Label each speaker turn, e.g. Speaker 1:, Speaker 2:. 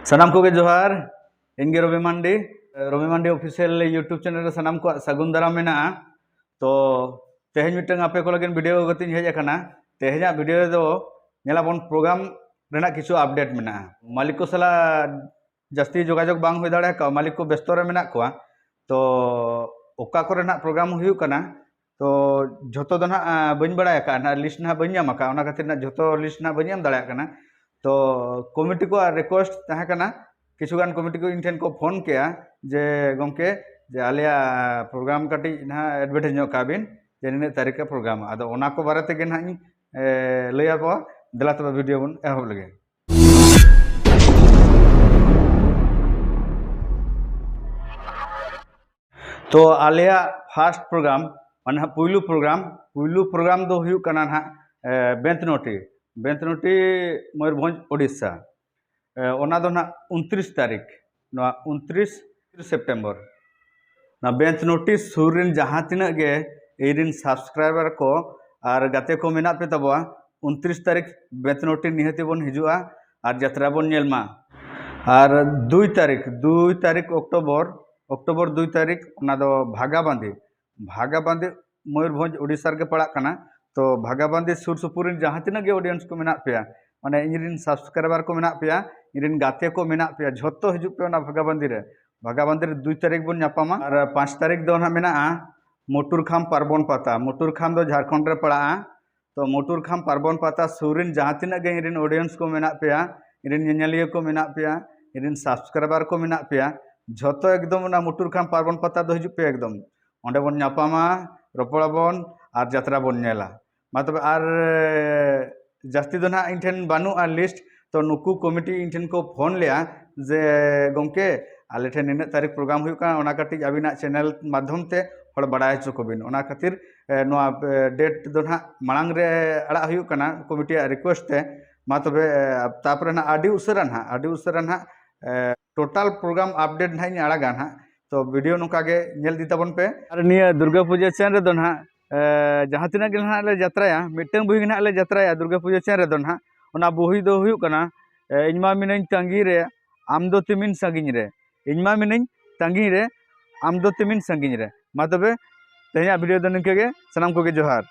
Speaker 1: सनाम को जोहार इनगे रवि मांडी official YouTube channel सनाम को सगुन दाराम मेना। तो तेहन मिटन आपे को लगिन वीडियो गतिन हेज अकाना। तेहना वीडियो दो नेलाबन प्रोग्राम रेना किछु अपडेट मेना। मालिक को सला जास्ती जोगाजोग बांग हुई दाड़े का मालिक को व्यस्त रे मेना कोआ। तो ओका को रेना प्रोग्राम हुयु कना तो झोतो दो ना बइन बड़ाय का ना लिस्ट ना बइन नाम का ओना खातिर ना झोतो लिस्ट ना बइन नाम दाड़े कना। तो कमिटी को रिक्वेस्ट तहे कना किछुगान कमिटी को इन ठेन को फोन किया जे गमके जे आलिया प्रोग्राम काटी ना एडवर्टाइज नो काबिन जे निने तारीख का प्रोग्राम आदो ओना को बारे तेगे ना लैया बो देला तबे वीडियो बन एहब लगे। तो आलिया फर्स्ट प्रोग्राम माने पुइलू प्रोग्राम दो हुयु कना ना बेंतनोटी मयूरभंज ओडिशा ओना दो ना 29 तारीख 29 सेप्टेम्बर ना बेंतनोटी सूरिन जहाँ तिना गे इरिन सब्सक्राइबर को और गाते को मेना पे तबवा 29 तारीख बेंतनोटी निहति बन हिजुआ और यात्रा बन नेलमा। और 2 तारीख अक्टोबर 2 तारीख ओना दो भागाबांधी मयूरभंज ओडिशा के पड़ा कना। तो भागाबांधी सुर सुपुर जहाँ तिना गे ऑडियंस को मेना पे माने इरिन सब्सक्राइबर को मेना पे इरिन गाते को मेना पे झोतो हिजुग पे ओना भागाबांधी रे 2 तारीख बन नापामा। और 5 तारीख दो ना मेना मुटुरखाम पार्बन पाता। मुटुरखाम दो झारखंड रे पड़ा। तो मुटुरखाम पार्बन पाता सुरिन जहाँ तिना गे इरिन ऑडियंस को मेना पे इरिन नेनेलिया को मेना पे इरिन सब्सक्राइबर को मेना पे झोतो एकदम ना मुटुरखाम पार्बन पाता दो हिजुग पे एकदम ओंडे बन नापामा रपड़ाबन और यात्रा बन नेला मा तबे। और जास्ती दो ना इन ठेन बानुआ लिस्ट। तो नुकु कमिटी इन ठेन को फोन लिया जे गमके आले ठेन निने तारीख प्रोग्राम हुयु काना ओना काटिज अबिना चैनल माध्यम ते हड़ बड़ाय हचो कोबिन ओना खातिर नोआ डेट दो ना मांग रे अड़ा हुयु काना कमिटी रिक्वेस्ट ते मा तबे तापरे ना आडी उसरा ना टोटल प्रोग्राम अपडेट ना इन अड़ागा ना। तो वीडियो नोका गे नेल दी ताबन पे। और निया दुर्गा पूजा चैन रे दो ना जहाँ तिना गे ना ले यात्राया मिटन बुही ना ले यात्राया दुर्गा पूजा चैन रे दो ना ओना बुही दो हुयु काना इनमा मिनन तंगी रे आम दो तिमिन संगिन रे इनमा मिनन तंगी रे आम दो तिमिन संगिन रे। मा तबे तेहना वीडियो दो निके गे सनाम को गे जोहार।